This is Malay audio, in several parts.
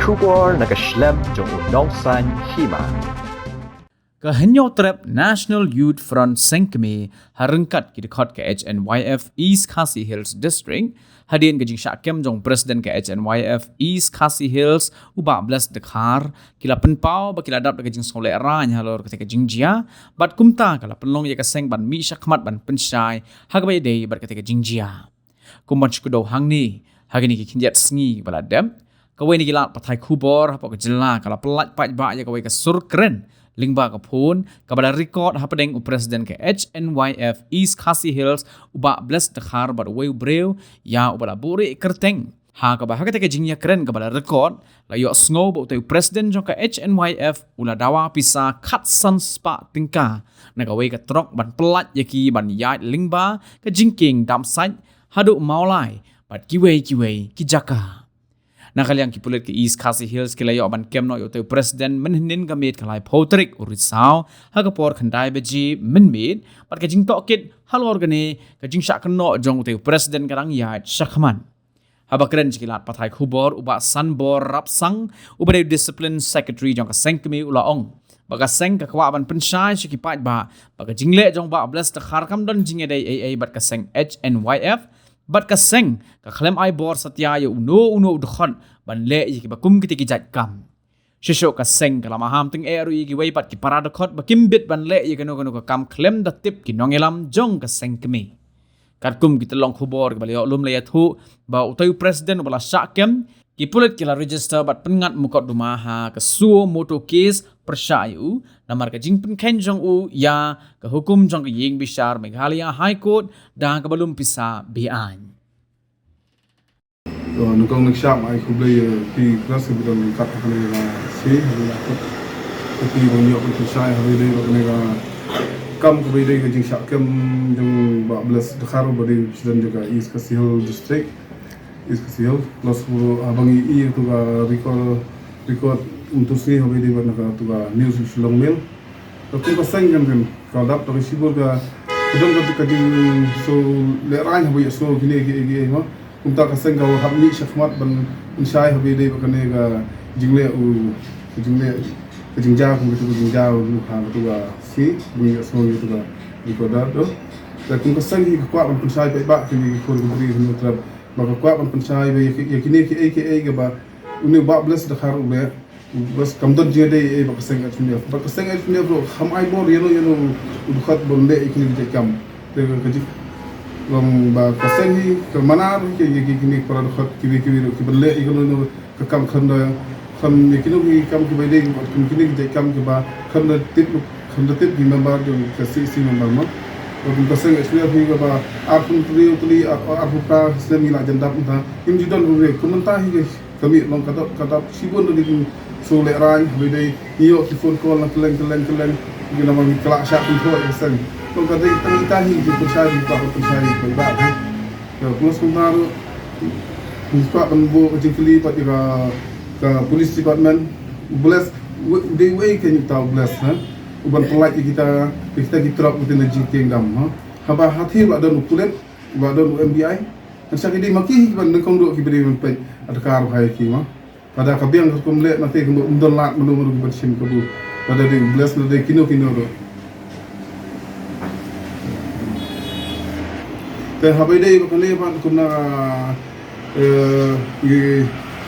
Shipor nakaslem jong unongsan Hima. Hnyf National Youth Front Sengkmie harengkat ki dekat ke Hnyf East Khasi Hills District hadin ke Jingtip jong presiden ke Hnyf East Khasi Hills u14 Dkhar kila penpau bakila dap ke jing soleh rany Halor ketika jingjia bat kumta kala penlong ya ke seng ban mi syakmat ban pensyai hagbai dei bat ketika jingjia kumban skudo hangni hagini ki kinjat sngi baladem kawai ni gila patai kubor apa ke jela kala pelat pat ba ya kawai ke surkren lingba kapun kabala record hapadeng u presiden ke Hnyf East Khasi Hills u14 Dkhar bar weu breu ya ubala buri kerteng ha kabah ketika jingnya keren kabala record la yo sngo bo tu presiden jong ke Hnyf ula dawa Pisa kat san spa tingka na kawai ke trok ban pelat yaki ban yai lingba ke jingking dam site hadu maulai bat kiwei ki jaka nakaliang kipulit ke East Khasi Hills kilayo aban kemno yo te presiden menhinin gamit kalai potrik urisau hagapor khandai beji menmit pat ke jingtok kit halor gane ke jingsha kno jong te presiden karang ya shakman habakren kilat pathai khubor uba sanbor rapsang ubade discipline secretary jong ka Sengkmie ulaong baga seng ka kwa aban pensyai shikipat ba baga jingle jong ba 12 Dkhar kam don jingedai AA bat ka seng Hnyf bat ka seng ka khlem ai bor satya ya uno udkhon ban le yi ki bakum ki jat kam shisho ka seng kala maham ting eru yi ki wei pat ki parada khot bakim bit ban le yi kano ka kam khlem da tip ki nongelam jong ka Sengkmie kat kum ki telong khubor ki balio lum le ya thu ba utai presiden bala syakem ki pulit ki la register bat pengat mukot dumaha ka suo moto case persyayu namar ka jingpen ken jong u ya ka hukum jong ka ying bishar Meghalaya High Court dan ka balum Pisa Beaiñ nukang nagsyam ay kublay ti klas bilang kat kanila si tapi banyak persaya hari ini kanila kam kublay ka jing syakam jong 14 Dkhar bari presiden juga East Khasi Hills District East Khasi Hills plus abangi i tu ka record untuk sini hari ini bana ka tu ka news long mail tapi ka seng kan kadap tapi Shipor ka kedong ka jing so lerang habis so gini no kunta ka seng ka habni syakmat ban insyai habis ini bakane ka jingle jingja ku gitu jingja lu ha tu ka si bunyi so gitu ka record do dan ka seng ki kwa ban insyai ba ki ko beri no trap maka kwa ban insyai ya kini ki aka ga ba uni 14 Dkhar ube bas kamdon jede ba ka seng Hnyf ba ka seng Hnyf bro ham ai bor yeno udkhat bon le ikini je kam te ka ji lam ba ka seng hi ka manar ki kini para udkhat ki bele ikono no ka kam khanda kham ikini kam ki bede kini je kam ki ba khanda tip ki member jo ka si member mo ka seng Hnyf hi ba apun tri apu ka semi la jandap ta imji don ure komentar hi kami long kata Shipor di so le rai bede iyo ki phone call na keleng gina mami kelak syak info sen to kata kita hi di persai di pak persai ba ha to plus kumaro ni pak banbo ke jingkli pat ka police department bless they way can you tell bless ha uban pelat kita ki trap within the kingdom ha haba hati ba don kulet ba don MBI masa kidi maki ban kong do ki beri pe adkar hai ki ma pada kabiang kum le nanti kum undon lat menu bersim kabu pada di bless na de kino do te habai dei bakale ban kuna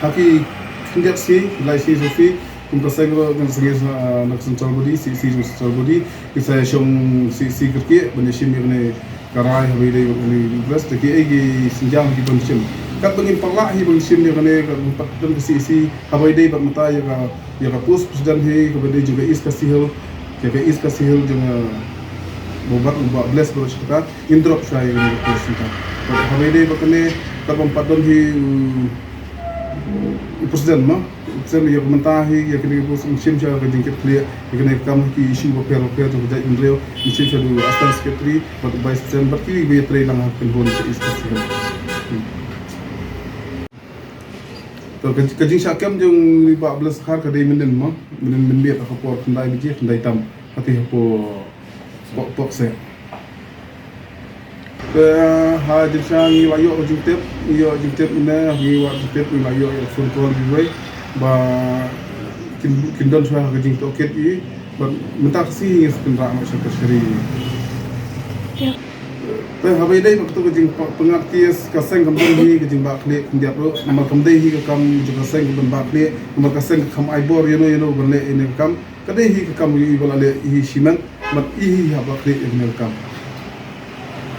haki kinjat si lai si sofi kum kasengro dan sengis nak sental body si sental body kita shong si kerki benesim ne karai habai dei bakale bless te ki egi sinjam ki bonsim kat bangin pala hi bonsim ne kane ka patdan si habai dei bak mata ya ka pus presiden hi ka bade juga East Khasi Hills ke East Khasi Hills jeng bobat bless bro shika indrop shai ni presita habai dei bakane ka patdan hi presiden ma presiden ya komentar hi ya kene pus sim cha ka jingkit clear ya kene kam ki issue ba pero to jai indreo issue cha du assistant secretary but vice president but ki be train lang pen hon East Khasi Hills to kajing syakam jong 14 Dkhar kadai menen biat kapor kendai biji kendai tam hati hapo pok se ke ha jing sang layo jingtip ina ngi wa jingtip layo ya phone call bi wei ba kindon suah ke jing toket i ba mentak si ngis kendra mak syakar syari Ya. Habai dai waktu ke jing pengartias ka seng kembang hi ke jing bakle ndiap ro nomor kamdai hi ke kam juga seng kembang bakle nomor ka seng kam aibor you know berle ini kam kadai hi ke kam i bola le hi shiman mat i ha bakle ini kam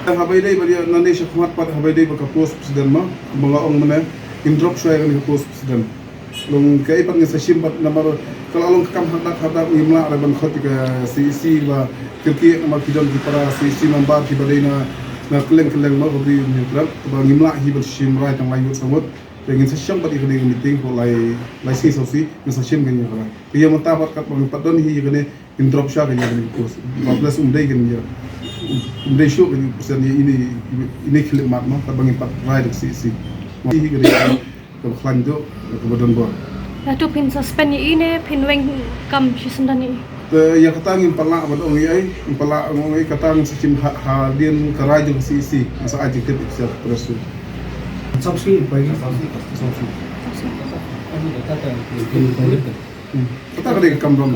habai dai bari nane syakmat pat habai dai ka post presiden ma mga ong mana in drop syai kan ka post presiden long kai pat ngasa shim pat nomor kalau along kam hadak imla ra ban khot ka CC ba kirki nomor kidon di para CC member ki badai na keleng ma bri ni trap ba ngimla hi bal shim right ang layu samut pengen sesiam pat ikni meeting ko lai si sosi ngasa shim kan ya dia mata pat kat bang padon hi kene in drop shot kan ya post ba plus dai kan ya dai show kan persen ini kilik mat ma kat bang pat right CC hi kan ya ko khlanjo ko badon bo Itu pin suspend ini pin weng kam sisendan ini. Ya katang impala bad ong ai impala ong ai katang sicim hadin karaju CC masa aji ket bisa terus Subscribe bagi kata kada kam dom